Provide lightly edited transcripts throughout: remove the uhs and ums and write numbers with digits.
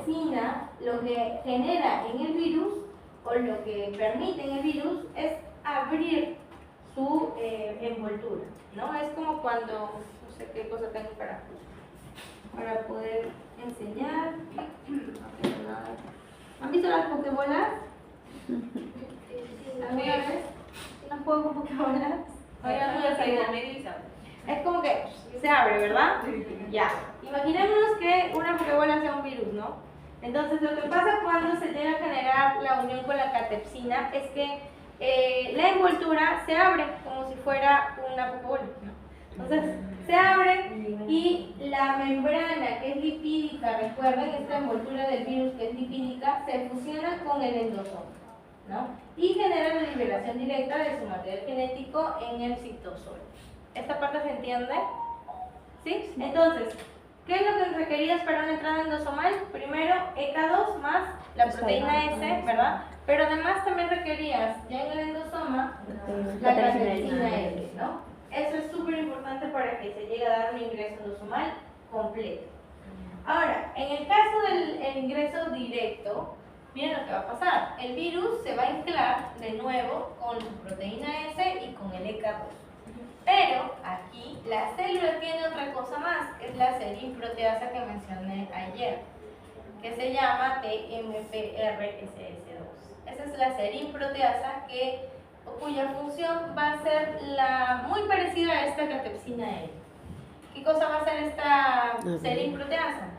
catepsina lo que genera en el virus, o lo que permite en el virus, es abrir su envoltura, ¿no? Es como cuando, no sé qué cosa tengo para poder enseñar. ¿Han visto las pokebolas? ¿Alguna vez? ¿No juego con pokebolas? Es como que se abre, ¿verdad? Ya. Imaginémonos que una pokebola sea un virus, ¿no? Entonces, lo que pasa cuando se llega a generar la unión con la catepsina es que la envoltura se abre como si fuera una pokebola, ¿no? Entonces, se abre y la membrana que es lipídica, recuerden, esta envoltura del virus que es lipídica, se fusiona con el endosoma, ¿no? Y genera la liberación directa de su material genético en el citosol. ¿Esta parte se entiende? ¿Sí? Entonces, ¿qué es lo que requerías para una entrada endosomal? Primero, ECA2 más la proteína S, ¿verdad? Pero además también requerías, ya en el endosoma, la catepsina S, ¿no? Eso es súper importante para que se llegue a dar un ingreso endosomal completo. Ahora, en el caso del ingreso directo, miren lo que va a pasar. El virus se va a anclar de nuevo con su proteína S y con el ECA2. Pero aquí la célula tiene otra cosa más, que es la serin-proteasa que mencioné ayer, que se llama TMPRSS2. Esa es la serin-proteasa cuya función va a ser muy parecida a esta catepsina L. ¿Qué cosa va a hacer esta serin-proteasa?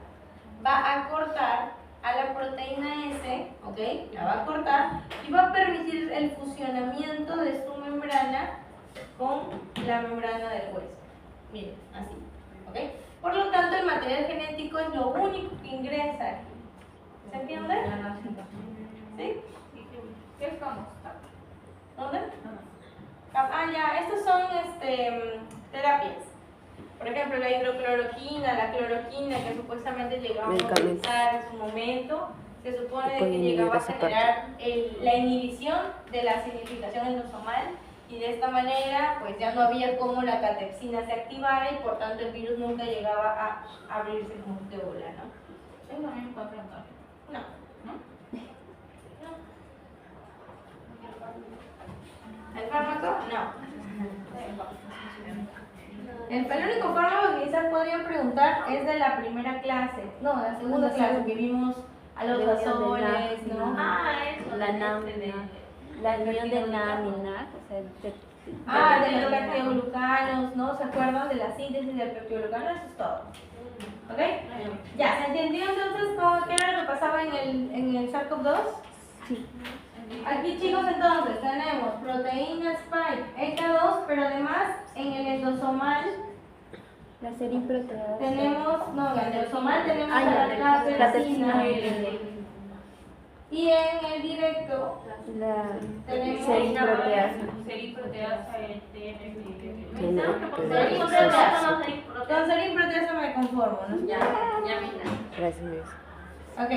Va a cortar a la proteína S, ¿ok? La va a cortar y va a permitir el fusionamiento de su membrana con la membrana del hueso. Miren, así, ¿ok? Por lo tanto, el material genético es lo único que ingresa aquí. ¿Se entiende? ¿Sí? ¿Qué es como? ¿Dónde? Ah, ya, estas son terapias. Por ejemplo, la hidrocloroquina, la cloroquina, que supuestamente llegamos a utilizar en su momento, se supone que llegaba a generar la inhibición de la acidificación endosomal, y de esta manera pues ya no había cómo la catepsina se activara y por tanto el virus nunca llegaba a abrirse como de bola, ¿no? ¿Eso también puede preguntar? No. ¿No? ¿El fármaco? No. El único fármaco que quizás podrían preguntar es de la primera clase, no, la segunda clase que vimos a los azoles, ¿no? Ah, eso. La námina. La unión de námina, o sea, de los peptidoglucanos, ¿no? ¿Se acuerdan de la síntesis del peptidoglucano? Eso es todo. ¿Ok? Ya, ¿se entendió entonces qué era lo que pasaba en el SARS-CoV-2? Sí. Aquí, chicos, entonces tenemos proteína spike ECA2, pero además en el endosomal La serin-proteasa. tenemos, no, en el endosomal tenemos la la catepsina. Y en el directo La tenemos serin-proteasa. Serin-proteasa, con serin-proteasa me conformo, ¿no? Ya, mira. Gracias, Luis. Ok.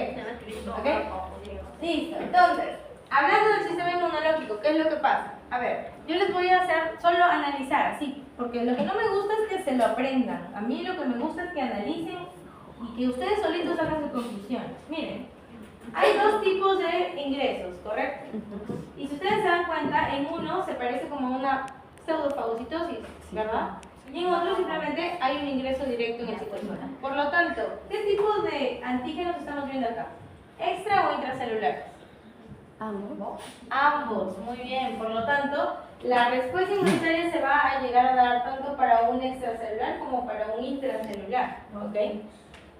Listo. Entonces, hablando del sistema inmunológico, ¿qué es lo que pasa? A ver, yo les voy a hacer solo analizar, así, porque lo que no me gusta es que se lo aprendan. A mí lo que me gusta es que analicen y que ustedes solitos hagan sus conclusiones. Miren, hay dos tipos de ingresos, ¿correcto? Y si ustedes se dan cuenta, en uno se parece como una pseudofagocitosis, ¿verdad? Y en otro simplemente hay un ingreso directo en el citosol. Por lo tanto, ¿qué tipo de antígenos estamos viendo acá? ¿Extra o intracelulares? Ambos. Ambos, muy bien. Por lo tanto, la respuesta inmunitaria se va a llegar a dar tanto para un extracelular como para un intracelular, ¿ok?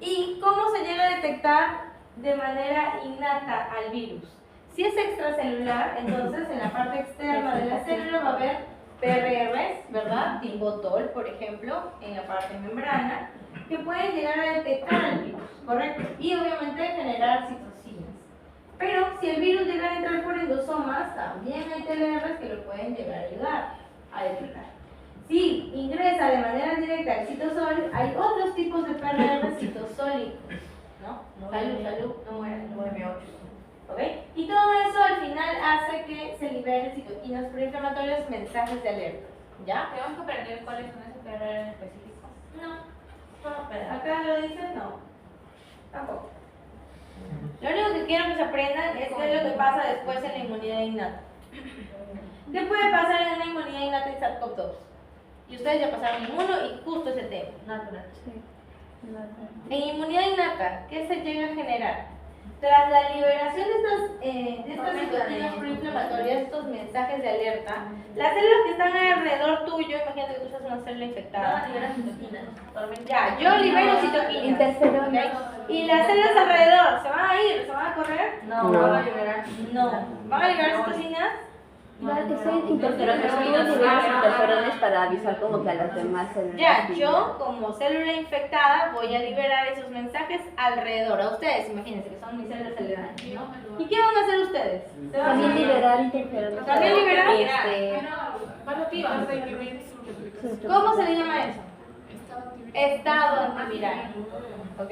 ¿Y cómo se llega a detectar de manera innata al virus? Si es extracelular, entonces en la parte externa de la célula va a haber PRRs, ¿verdad? Timbotol, por ejemplo, en la parte membrana, que pueden llegar a detectar el virus, ¿correcto? Y obviamente generar citocinas. Pero si el virus llega a entrar por endosomas, también hay TLRs que lo pueden llegar a ayudar a detectar. Si ingresa de manera directa al citosol, hay otros tipos de PRRs citosólicos, ¿no? Salud, no mueran, 9-8. ¿Ok? Y todo eso al final hace que se liberen citoquinas proinflamatorias, mensajes de alerta. ¿Ya? ¿Tenemos que aprender cuáles son esos PRR en específico? No. ¿Acá lo dice? No. Tampoco. Lo único que quiero que se aprendan es qué es lo que pasa después en la inmunidad innata. ¿Qué puede pasar en una inmunidad innata en SARS-CoV-2? Y ustedes ya pasaron inmuno y justo ese tema. Natural. En inmunidad innata, ¿qué se llega a generar? Tras la liberación de estas citoquinas proinflamatorias, estos mensajes de alerta, las células que están alrededor tuyo, imagínate que tú seas una célula infectada. Ya, yo libero citoquinas. Interferones. ¿Ok? Y las células alrededor, ¿se van a ir? ¿Se van a correr? No, No. van a liberar. No. ¿Van a liberar citocinas? Igual que soy interferones para avisar como que a las demás células. Ya, yo como célula infectada voy a liberar esos mensajes alrededor. A ustedes, imagínense que son mis células aledañas, ¿no? ¿Y qué van a hacer ustedes? ¿Se van a También hacer? liberar interferones. ¿También liberar? ¿Cómo se le llama eso? Estado antiviral. ¿Ok?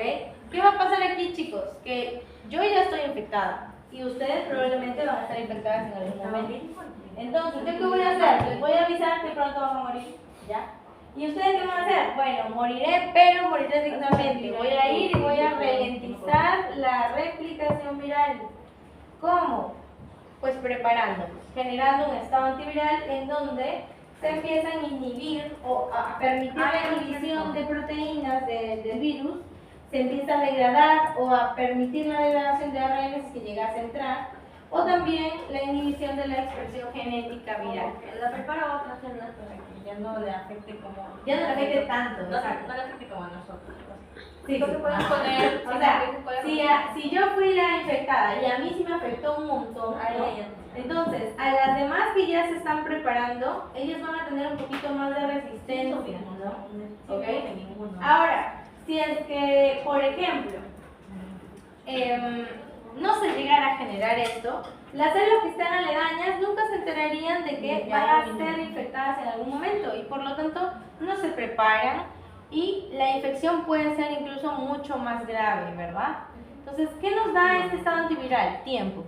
¿Qué va a pasar aquí, chicos? Que yo ya estoy infectada y ustedes probablemente van a estar infectadas en algún momento. Entonces, ¿yo qué voy a hacer? Les voy a avisar que pronto van a morir. ¿Ya? ¿Y ustedes qué van a hacer? Bueno, moriré, pero moriré dignamente. Voy a ir y voy a ralentizar la replicación viral. ¿Cómo? Pues preparando, generando un estado antiviral en donde se empiezan a inhibir o a permitir la inhibición de proteínas del virus, se empieza a degradar o a permitir la degradación de ARN que llegase a entrar, o también la inhibición de la expresión genética viral. La prepara otra célula para que ya no le afecte como. Ya no le afecte tanto, No, exacto. no le afecte como a nosotros. Sí, Entonces sí. pueden poner. O sea, si yo fui la infectada y a mí sí me afectó un montón, ¿no? Entonces, a las demás que ya se están preparando, ellas van a tener un poquito más de resistencia, ¿no? ¿Ok? Ahora, si es que, por ejemplo, no se llegara a generar esto, las células que están aledañas nunca se enterarían de que van a ser infectadas en algún momento y por lo tanto no se preparan y la infección puede ser incluso mucho más grave, ¿verdad? Entonces, ¿qué nos da este estado antiviral? Tiempo.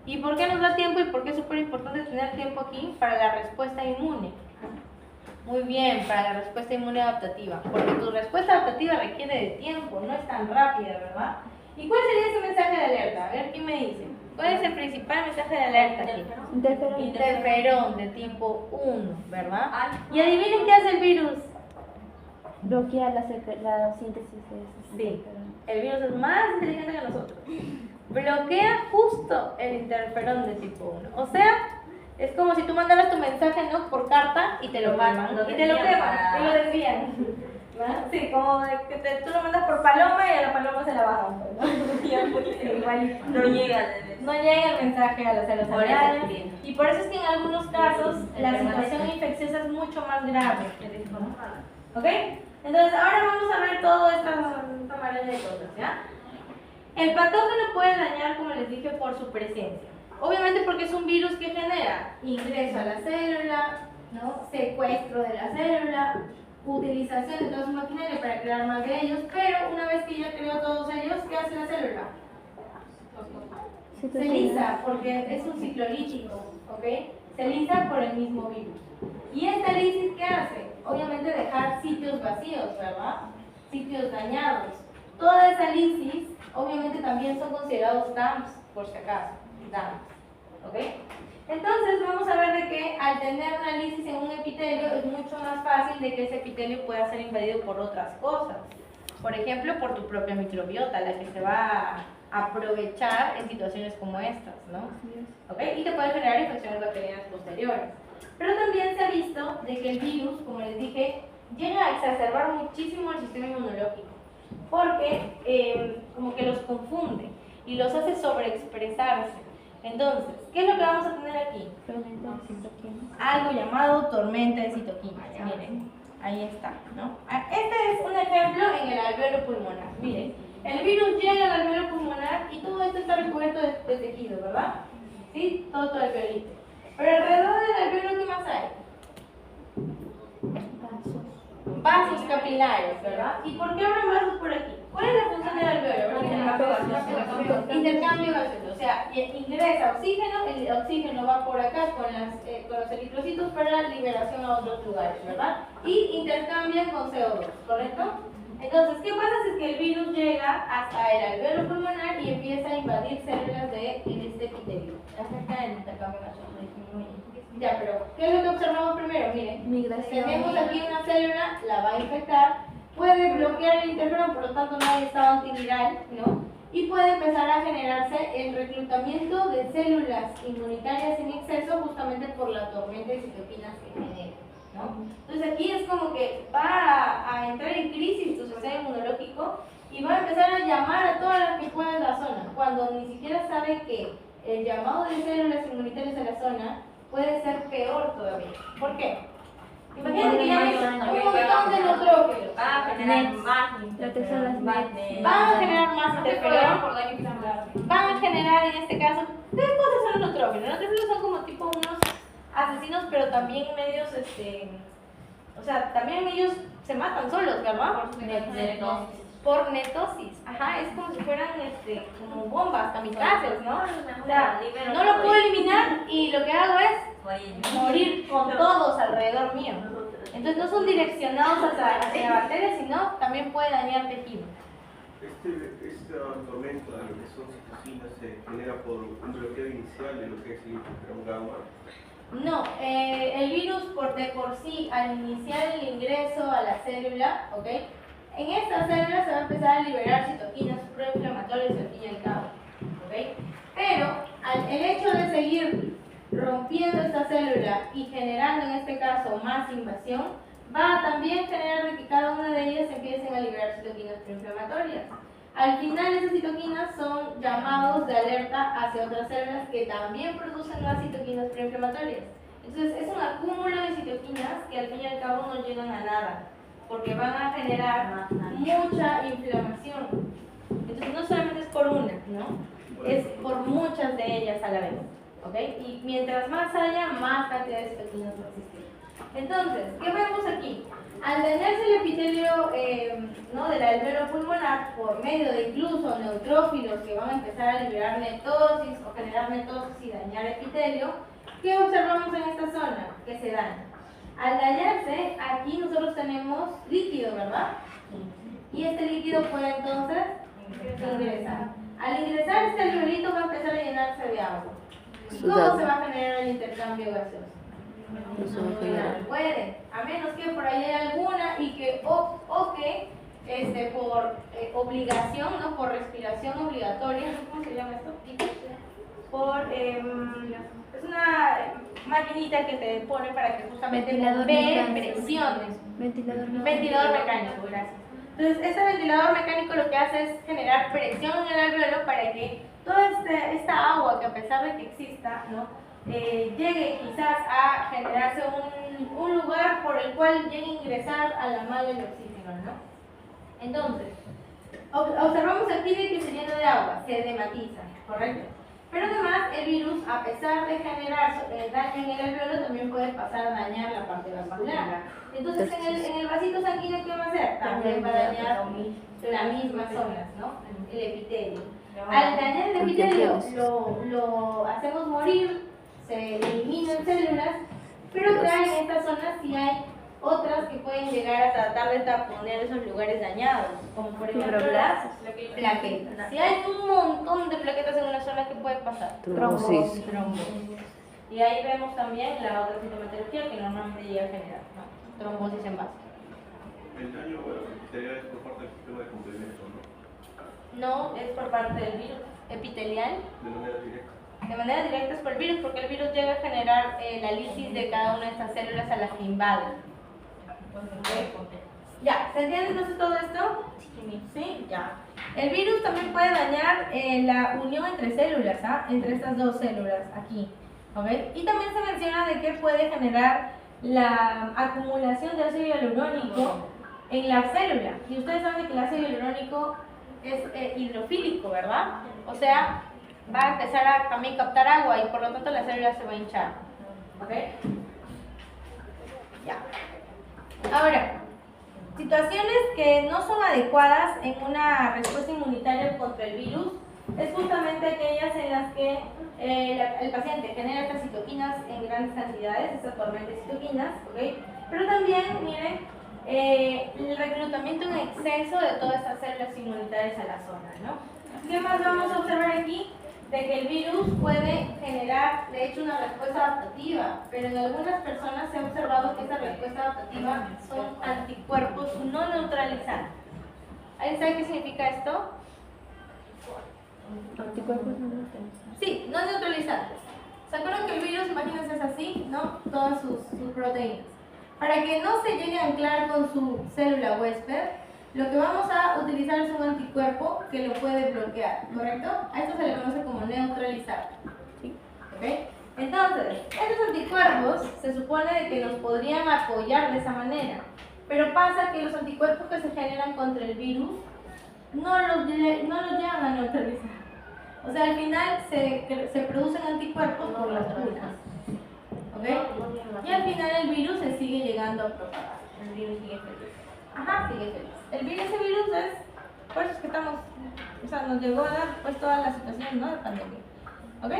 ¿Y por qué nos da tiempo y por qué es súper importante tener tiempo aquí? Para la respuesta inmune. Muy bien, para la respuesta inmune adaptativa, porque tu respuesta adaptativa requiere de tiempo, no es tan rápida, ¿verdad? ¿Y cuál sería ese mensaje de alerta? A ver, ¿quién me dice? ¿Cuál es el principal mensaje de alerta aquí? Interferón de tipo 1, ¿verdad? Y adivinen qué hace el virus. Bloquea la síntesis de esos Sí, interferones. el virus es más inteligente que nosotros. Bloquea justo el interferón de tipo 1. O sea, es como si tú mandaras tu mensaje, ¿no? Por carta y te lo queman. Y te lo queman, y lo desvían. ¿No? Sí, como de que tú lo mandas por paloma y a la paloma se la bajan, ¿no? Igualito. No llega. No llega el mensaje a las células Por eso aledañas. sí. Y por eso es que en algunos casos la situación infecciosa es mucho más grave. ¿Ok? Entonces, ahora vamos a ver toda esta maraña de cosas, ¿ya? El patógeno puede dañar, como les dije, por su presencia. Obviamente porque es un virus que genera ingreso a la célula, ¿no? Secuestro de la célula, utilización de toda su maquinaria para crear más de ellos, pero una vez que ya creó todos ellos, ¿qué hace la célula? Se lisa, porque es un ciclo lítico, ¿ok? Se lisa por el mismo virus. ¿Y esta lisis qué hace? Obviamente dejar sitios vacíos, ¿verdad? Sitios dañados. Toda esa lisis, obviamente también son considerados DAMPs, por si acaso, DAMPs, ¿ok? Entonces vamos a ver de que al tener una lisis en un epitelio es mucho más fácil de que ese epitelio pueda ser invadido por otras cosas. Por ejemplo, por tu propia microbiota, la que se va a aprovechar en situaciones como estas, ¿no? ¿Ok? Y te puede generar infecciones bacterianas posteriores. Pero también se ha visto de que el virus, como les dije, llega a exacerbar muchísimo el sistema inmunológico, porque como que los confunde y los hace sobreexpresarse. Entonces, ¿qué es lo que vamos a tener aquí? Algo llamado tormenta de citoquinas. Miren, ahí está, ¿no? Este es un ejemplo en el alveolo pulmonar. Miren, el virus llega al alveolo pulmonar y todo esto está recubierto de tejido, ¿verdad? ¿Sí? Todo el alveolito. Pero alrededor del alveolo, ¿qué más hay? Vasos capilares, ¿verdad? ¿Y por qué abren vasos por aquí? ¿Cuál es la función del alveolo? Intercambio gaseoso, o sea, ingresa oxígeno, el oxígeno va por acá con los eritrocitos para liberación a otros lugares, ¿verdad? Y intercambian con CO2, ¿correcto? Entonces, ¿qué pasa si es que el virus llega hasta el alveolo pulmonar y empieza empieza a invadir células de este epitelio. Afecta el intercambio gaseoso, disminuye. Ya, pero ¿qué es lo que observamos primero? Miren, Migración. tenemos aquí una célula, la va a infectar, puede bloquear el interferón, por lo tanto no hay estado antiviral, ¿no? Y puede empezar a generarse el reclutamiento de células inmunitarias en exceso justamente por la tormenta de citoquinas que genera, ¿no? Entonces aquí es como que va a entrar en crisis tu sistema inmunológico y va a empezar a llamar a todas las que pueda en la zona, cuando ni siquiera sabe que el llamado de células inmunitarias a la zona puede ser peor todavía. ¿Por qué? Imagínate que llames un montón de neutrófilos. Va a generar más Lo que son las más NETs. Van a generar más interferón. por daño celular. Van a generar en este caso, ¿qué cosas son los neutrófilos? Los neutrófilos son como tipo unos asesinos, pero también medios, o sea, también ellos se matan solos, ¿verdad? Por netosis. Ajá, es como si fueran como bombas, kamikazes, ¿no? O sea, no lo puedo eliminar y lo que hago es morir con todos alrededor mío. Entonces no son direccionados hacia la bacteria, sino también puede dañar tejido. Esta tormenta de lo que son citocinas se genera por un bloqueo inicial de lo que es el interferón gamma. No, el virus de por sí, al iniciar el ingreso a la célula, ¿ok? En esta célula se va a empezar a liberar citoquinas proinflamatorias al fin y al cabo, ¿ok? Pero el hecho de seguir rompiendo esta célula y generando en este caso más invasión, va a también generar de que cada una de ellas empiecen a liberar citoquinas proinflamatorias. Al final esas citoquinas son llamados de alerta hacia otras células que también producen más citoquinas proinflamatorias. Entonces es un acúmulo de citoquinas que al fin y al cabo no llegan a nada, porque van a generar mucha inflamación. Entonces no solamente es por una, ¿no? Es por muchas de ellas a la vez, ¿ok? Y mientras más haya, más cantidad de citoquinas va a existir. Entonces, ¿qué vemos aquí? Al dañarse el epitelio del alveolo pulmonar por medio de incluso neutrófilos que van a empezar a liberar netosis o generar netosis y dañar epitelio, ¿qué observamos en esta zona? Que se daña. Al dañarse, aquí nosotros tenemos líquido, ¿verdad? Y este líquido puede entonces ingresar. Al ingresar, este alveolito va a empezar a llenarse de agua. ¿Y cómo se va a generar el intercambio gaseoso? No puede, a menos que por ahí haya alguna y que por obligación, ¿no? Por respiración obligatoria, ¿cómo se llama esto? Es una maquinita que te pone para que justamente ve presiones. Ventilador mecánico, gracias. Entonces, este ventilador mecánico lo que hace es generar presión en el alveolo para que toda esta agua, que a pesar de que exista, ¿no? Llegue quizás a generarse un lugar por el cual llegue a ingresar a la malla el oxígeno, ¿no? Entonces, observamos aquí de que se llena de agua, se edematiza, ¿correcto? Pero además el virus, a pesar de generar daño en el alveolo, también puede pasar a dañar la parte vascular. Entonces en el vasito sanguíneo, ¿qué va a hacer? También va a dañar las mismas zonas, ¿no? El epitelio. Al dañar el epitelio lo hacemos morir, se eliminan células, pero acá en esta zona sí hay otras que pueden llegar a tratar de taponar esos lugares dañados, como por ejemplo las plaquetas. Si hay un montón de plaquetas en una zona, ¿qué puede pasar? Trombosis. Y ahí vemos también la otra sintomatología que normalmente llega a generar, ¿no? Trombosis en base. El daño epitelial es por parte del sistema de complemento, ¿no? No, es por parte del virus epitelial. De manera directa. De manera directa es por el virus, porque el virus llega a generar la lisis de cada una de estas células a las que invaden. Ya, ¿se entiende entonces todo esto? Sí, ya. El virus también puede dañar la unión entre células, entre estas dos células aquí. ¿Okay? Y también se menciona de que puede generar la acumulación de ácido hialurónico en la célula. Y ustedes saben que el ácido hialurónico es hidrofílico, ¿verdad? O sea, va a empezar a también captar agua y por lo tanto la célula se va a hinchar. ¿Ok? Ya. Ahora, situaciones que no son adecuadas en una respuesta inmunitaria contra el virus es justamente aquellas en las que el paciente genera estas citoquinas en grandes cantidades, esta tormenta de citoquinas, ¿ok? Pero también, miren, el reclutamiento en exceso de todas estas células inmunitarias a la zona, ¿no? ¿Qué más vamos a observar aquí? de que el virus puede generar, de hecho, una respuesta adaptativa, pero en algunas personas se ha observado que esa respuesta adaptativa son anticuerpos no neutralizantes. ¿Alguien sabe qué significa esto? Anticuerpos no neutralizantes. Sí, no neutralizantes. ¿Se acuerdan que el virus, imagínense, es así, ¿no? Todas sus proteínas. Para que no se llegue a anclar con su célula huésped, lo que vamos a utilizar es un anticuerpo que lo puede bloquear, ¿correcto? A esto se le conoce como neutralizar. Sí. ¿Ok? Entonces, estos anticuerpos se supone de que nos podrían apoyar de esa manera, pero pasa que los anticuerpos que se generan contra el virus no los llegan a neutralizar. O sea, al final se producen anticuerpos por las vacunas. ¿Ok? Y al final el virus se sigue llegando a propagar. El virus sigue feliz. Ajá, sigue feliz. Ese virus es, por eso es que estamos, o sea, nos llegó a dar pues toda la situación, ¿no? De pandemia. ¿Ok?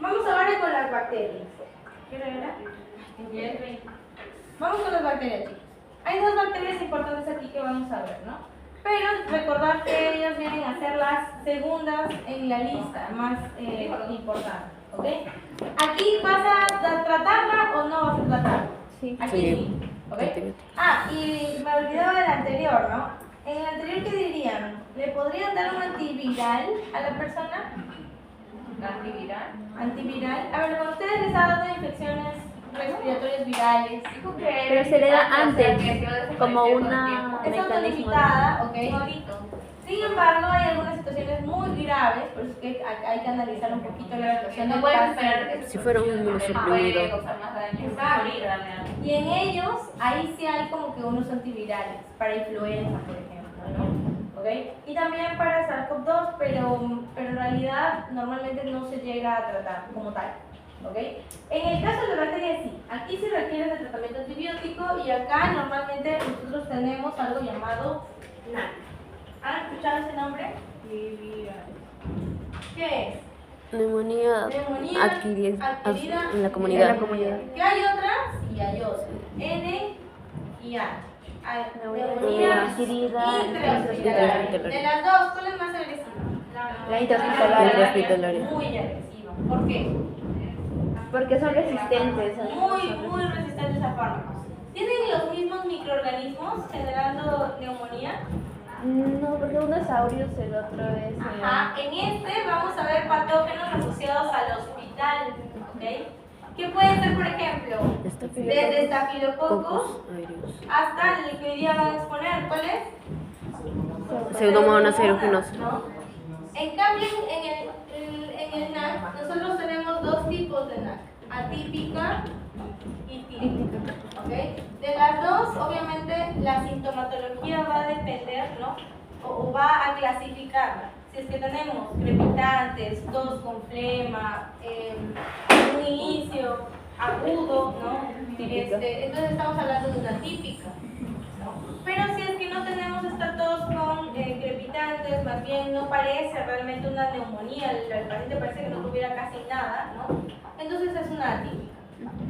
Vamos ahora con las bacterias. ¿Qué hora era? Vamos con las bacterias, chicos. Hay dos bacterias importantes aquí que vamos a ver, ¿no? Pero recordar que ellas vienen a ser las segundas en la lista, más importantes, ¿ok? ¿Aquí vas a tratarla o no vas a tratarla? Sí. Aquí sí, ¿ok? Ah, y me olvidaba del anterior, ¿no? En el anterior, ¿qué dirían? ¿Le podrían dar un antiviral a la persona? Antiviral. Antiviral. A ver, cuando ustedes les ha dado infecciones respiratorias virales, Pero se le da antes, como una es mecanismo. autolimitada, ¿ok? Sin embargo, hay algunas situaciones muy graves, por eso es que hay que analizar un poquito la situación del paciente. Si fuera un inmunosuprimido. Y en ellos, ahí sí hay como que unos antivirales, para influenza, por ejemplo, ¿no? ¿Ok? Y también para SARS-CoV-2, pero en realidad normalmente no se llega a tratar como tal. ¿Ok? En el caso de la bacteria sí, aquí se requiere de tratamiento antibiótico y acá normalmente nosotros tenemos algo llamado NAC. ¿Han escuchado ese nombre? ¿Qué es? Neumonía Neumonía adquirida en la en comunidad. la comunidad. Que hay otras y hay otras. N y A. Hay neumonía adquirida intrahospitalaria. De las dos, ¿cuál es más agresiva? La intrahospitalaria. Muy agresiva. ¿Por qué? Porque son resistentes. Muy resistentes a fármacos. ¿Tienen los mismos microorganismos generando neumonía? No, porque uno es aureus, el otro es. Ajá, en este vamos a ver patógenos asociados al hospital, ¿ok? ¿Qué pueden ser, por ejemplo? Desde Staphylococcus hasta el que hoy día van a exponer, ¿cuál es? Pseudomonas aeruginosa. ¿No? En cambio, en el NAC, nosotros tenemos dos tipos de NAC, atípica y típica. ¿Okay? De las dos, obviamente, la sintomatología va a depender, ¿no? O va a clasificarla. Si es que tenemos crepitantes, tos con flema, un inicio agudo, ¿no? Entonces estamos hablando de una típica. ¿No? Pero si es que no tenemos esta tos con crepitantes, más bien no parece realmente una neumonía, el paciente parece que no tuviera casi nada, ¿no? Entonces es una atípica.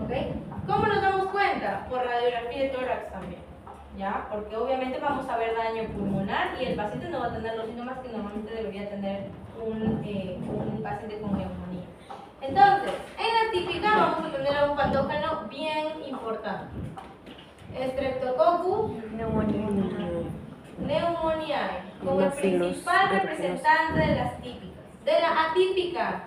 ¿Okay? ¿Cómo nos damos cuenta? Por radiografía de tórax también, ¿ya? Porque obviamente vamos a ver daño pulmonar y el paciente no va a tener los síntomas que normalmente debería tener un paciente con neumonía. Entonces, en la típica vamos a tener un patógeno bien importante. Streptococcus pneumoniae, como el principal representante de las típicas. De la atípica,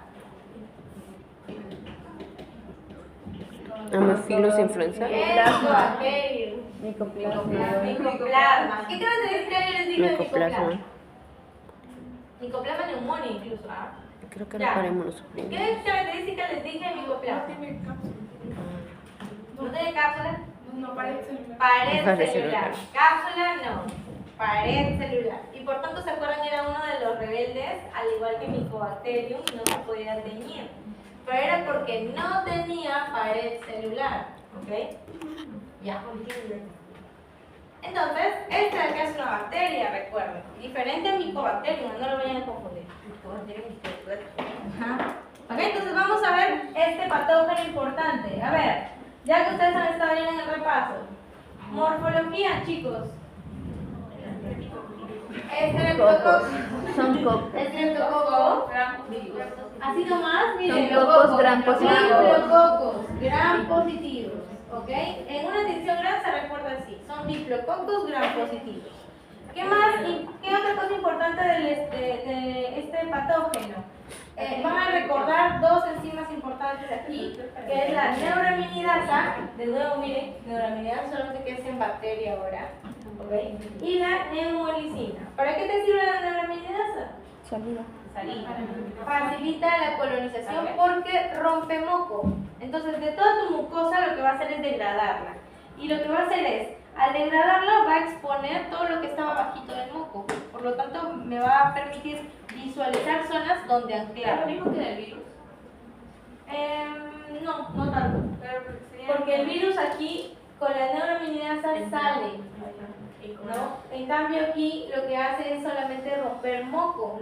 Haemophilus influenza. Micoplasma. ¿Qué características les dije de micoplasma? Micoplasma neumonía incluso, ¿ah? Creo que era para inmunosuprimido. ¿Qué características les dije de micoplasma? ¿No tiene cápsula? No, pared celular. Pared celular. Cápsula no. Pared celular. Y por tanto, ¿se acuerdan? Era uno de los rebeldes, al igual que Mycobacterium, no se podía teñir. Pero era porque no tenía pared celular, ¿ok? Ya. Entonces, esta de acá es una bacteria, recuerden. Diferente a Mycobacterium, no lo vayan a confundir. Ajá. Ok, entonces vamos a ver este patógeno importante. A ver, ya que ustedes han estado bien en el repaso. Morfología, chicos. Streptococcus. Son cocos. Streptococcus. Así nomás, miren, Son pocos gram positivos. diplococos gram positivos, ¿ok? En una tensión gran se recuerda así, son diplococos gram positivos. ¿Qué más? ¿Qué otra cosa importante de este patógeno? Van a recordar dos enzimas importantes aquí, que es la neuraminidasa, de nuevo miren, neuraminidasa solamente que es en bacteria ahora, ¿ok? Y la neumolicina. ¿Para qué te sirve la neuraminidasa? Saliva. Facilita la colonización porque rompe moco. Entonces, de toda tu mucosa lo que va a hacer es degradarla. Y lo que va a hacer es, al degradarla, va a exponer todo lo que estaba bajito del moco. Por lo tanto, me va a permitir visualizar zonas donde anclar. ¿Es lo mismo que el virus? No tanto. Porque el virus aquí, con la neuraminidasa, sale. ¿No? En cambio, aquí lo que hace es solamente romper moco.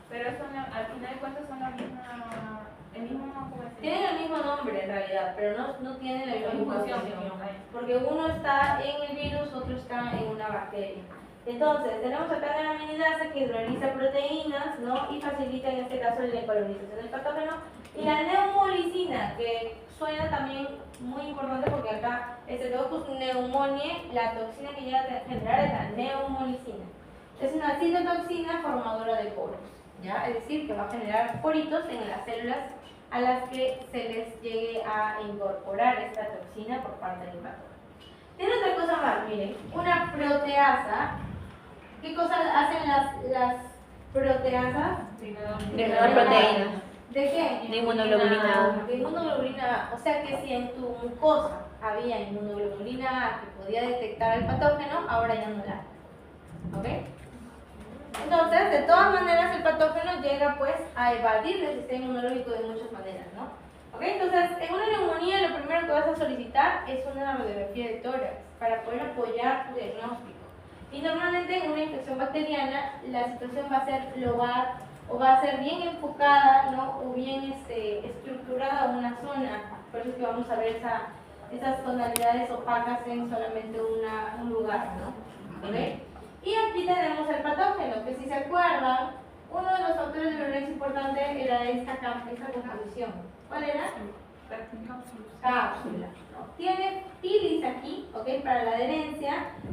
Pero al final de cuentas son la misma, el mismo Tienen el mismo nombre en realidad, pero no tienen la misma función. Porque uno está en el virus, otro está en una bacteria. Entonces, tenemos acá la neuraminidasa que hidroliza proteínas, ¿no? Y facilita en este caso la colonización del patógeno. Y la neumolicina, que suena también muy importante porque acá Streptococcus pneumoniae, la toxina que llega a generar es la neumolicina. Es una citotoxina formadora de poros, ¿ya? Es decir, que va a generar poritos en las células a las que se les llegue a incorporar esta toxina por parte del patógeno. Tiene otra cosa más, miren, una proteasa. ¿Qué cosas hacen las proteasas? Degradar proteínas. ¿De qué? De inmunoglobulina A. De inmunoglobulina A. O sea que si en tu mucosa había inmunoglobulina A que podía detectar el patógeno, ahora ya no la hay. ¿Ok? Entonces, de todas maneras, el patógeno llega pues a evadir el sistema inmunológico de muchas maneras, ¿no? ¿Ok? Entonces, en una neumonía lo primero que vas a solicitar es una radiografía de tórax para poder apoyar tu diagnóstico. Y normalmente en una infección bacteriana la situación va a ser lobar o va a ser bien enfocada, ¿no? O bien estructurada en una zona. Por eso es que vamos a ver esas tonalidades opacas en solamente un lugar, ¿no? ¿Ok? Y aquí tenemos el patógeno, que si se acuerdan, uno de los factores de virulencia importante era esta composición. ¿Cuál era? Cápsula. ¿No? Tiene pilis aquí, ¿ok? Para la adherencia.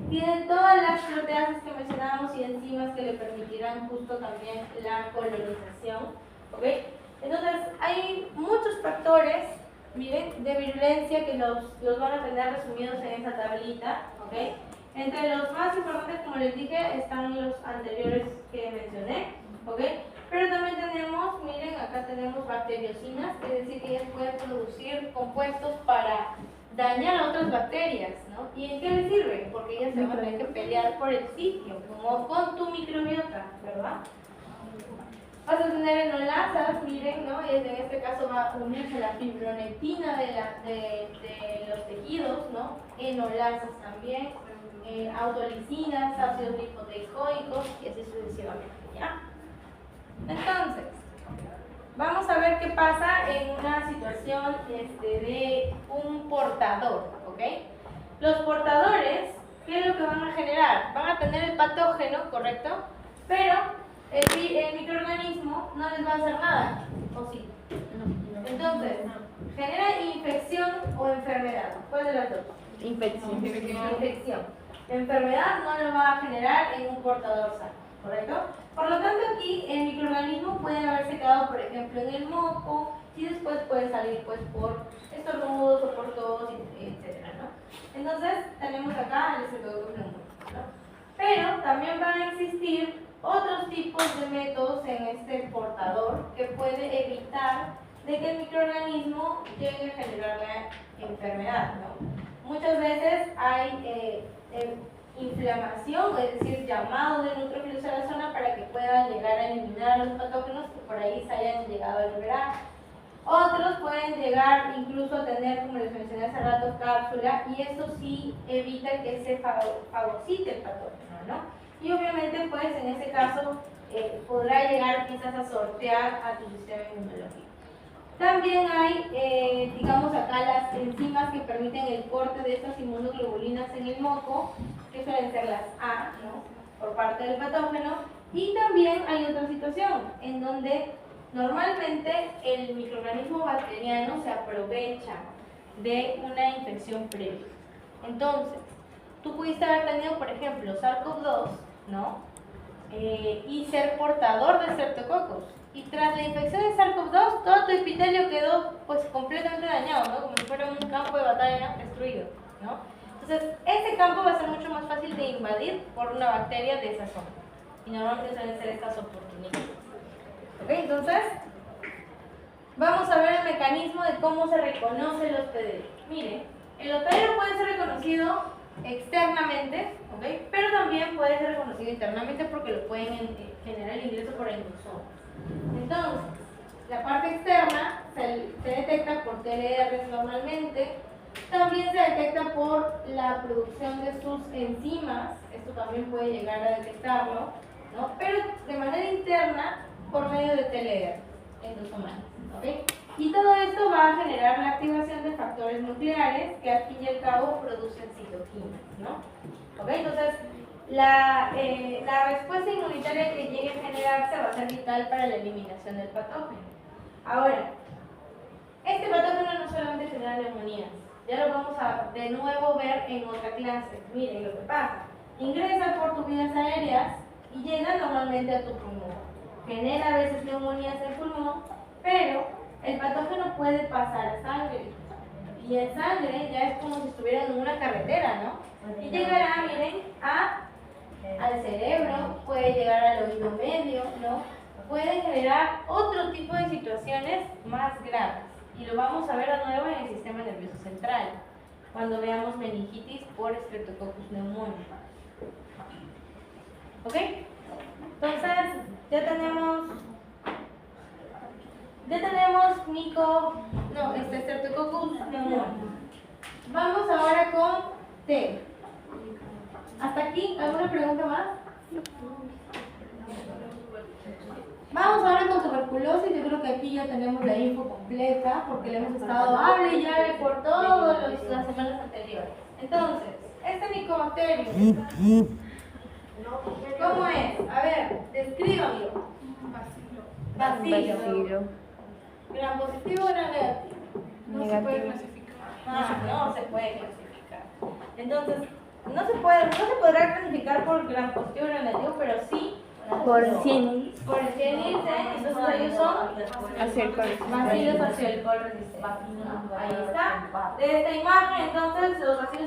Tiene todas las proteasas que mencionábamos y enzimas que le permitirán justo también la colonización, ¿ok? Entonces, hay muchos factores, miren, de virulencia que los van a tener resumidos en esa tablita, ¿ok? Entre los más importantes, como les dije, están los anteriores que mencioné, ¿ok? Pero también tenemos, miren, acá tenemos bacteriocinas, es decir, que ellas pueden producir compuestos para dañar a otras bacterias, ¿no? ¿Y en qué les sirven? Porque ellas se van a tener que pelear por el sitio, como con tu microbiota, ¿verdad? Vas a tener enolasas, miren, ¿no? Y en este caso va a unirse la fibronectina de los tejidos, ¿no? Enolasas también, autolisinas, ácidos lipoteicoicos y así sucesivamente, ¿ya? Entonces, vamos a ver qué pasa en una situación de un portador, ¿ok? Los portadores, ¿qué es lo que van a generar? Van a tener el patógeno, ¿correcto? Pero el microorganismo no les va a hacer nada, ¿o sí? Entonces, genera infección o enfermedad. ¿Cuál de las dos? Infección. Infección. La enfermedad no lo va a generar en un portador sano, ¿correcto? Por lo tanto, aquí el microorganismo puede haberse quedado, por ejemplo, en el moco y después puede salir pues por estornudos o por tos, etcétera, ¿no? Entonces, tenemos acá el Streptococcus pneumoniae, ¿no? Pero también van a existir otros tipos de métodos en este portador que puede evitar de que el microorganismo llegue a generar la enfermedad, ¿no? Muchas veces hay inflamación, es decir, llamado de neutrófilos a la zona para que puedan llegar a eliminar los patógenos que por ahí se hayan llegado a liberar. Otros pueden llegar incluso a tener, como les mencioné hace rato, cápsula, y eso sí evita que se fagocite el patógeno, ¿no? Y obviamente, pues en ese caso, podrá llegar quizás a sortear a tu sistema inmunológico. También hay, digamos acá, las enzimas que permiten el corte de estas inmunoglobulinas en el moco, que suelen ser las A, ¿no? Por parte del patógeno. Y también hay otra situación, en donde Normalmente el microorganismo bacteriano se aprovecha de una infección previa. Entonces, tú pudiste haber tenido, por ejemplo, SARS-CoV-2, ¿no? Y ser portador de Streptococcus. Y tras la infección de SARS-CoV-2, todo tu epitelio quedó pues completamente dañado, ¿no? Como si fuera un campo de batalla destruido, ¿no? Entonces, ese campo va a ser mucho más fácil de invadir por una bacteria de esa zona. Y normalmente suelen ser estas oportunistas. ¿Ok? Entonces, vamos a ver el mecanismo de cómo se reconoce el hospedero. Miren, el hospedero puede ser reconocido externamente, ¿ok? Pero también puede ser reconocido internamente porque lo pueden generar el ingreso por endosoma. Entonces, la parte externa se detecta por TLR normalmente. También se detecta por la producción de sus enzimas, esto también puede llegar a detectarlo, ¿no? Pero de manera interna por medio de TLR endosomal, ¿ok? Y todo esto va a generar la activación de factores nucleares que al fin y al cabo producen citoquinas, ¿no? ¿Ok? Entonces, la respuesta inmunitaria que llegue a generarse va a ser vital para la eliminación del patógeno. Ahora, este patógeno no solamente genera neumonías, ya lo vamos a de nuevo ver en otra clase. Miren lo que pasa. Ingresa por tus vías aéreas y llega normalmente a tu pulmón. Genera a veces neumonías en pulmón, pero el patógeno puede pasar a sangre. Y en sangre ya es como si estuviera en una carretera, ¿no? Y llegará, miren, al cerebro, puede llegar al oído medio, ¿no? Puede generar otro tipo de situaciones más graves. Y lo vamos a ver de nuevo en el sistema nervioso central, cuando veamos meningitis por Streptococcus pneumoniae. ¿Ok? Entonces, ya tenemos Streptococcus pneumoniae. Vamos ahora con T. ¿Hasta aquí? ¿Alguna pregunta más? Vamos ahora con tuberculosis. Yo creo que aquí ya tenemos la info completa porque le hemos estado hable y hable por todas las semanas anteriores. Entonces, este micobacterio, ¿cómo es? A ver, descríbanlo. Vacío. ¿Gran positivo o gran negativo? No se puede clasificar. No se puede clasificar. Entonces, no se podrá clasificar por gran positivo o gran negativo, pero sí Por CIENI. por el CNIC. Entonces ellos son Hacia el corazón. bacilos hacia el alcohol resistente. Ahí está. De esta imagen, entonces, los bacilos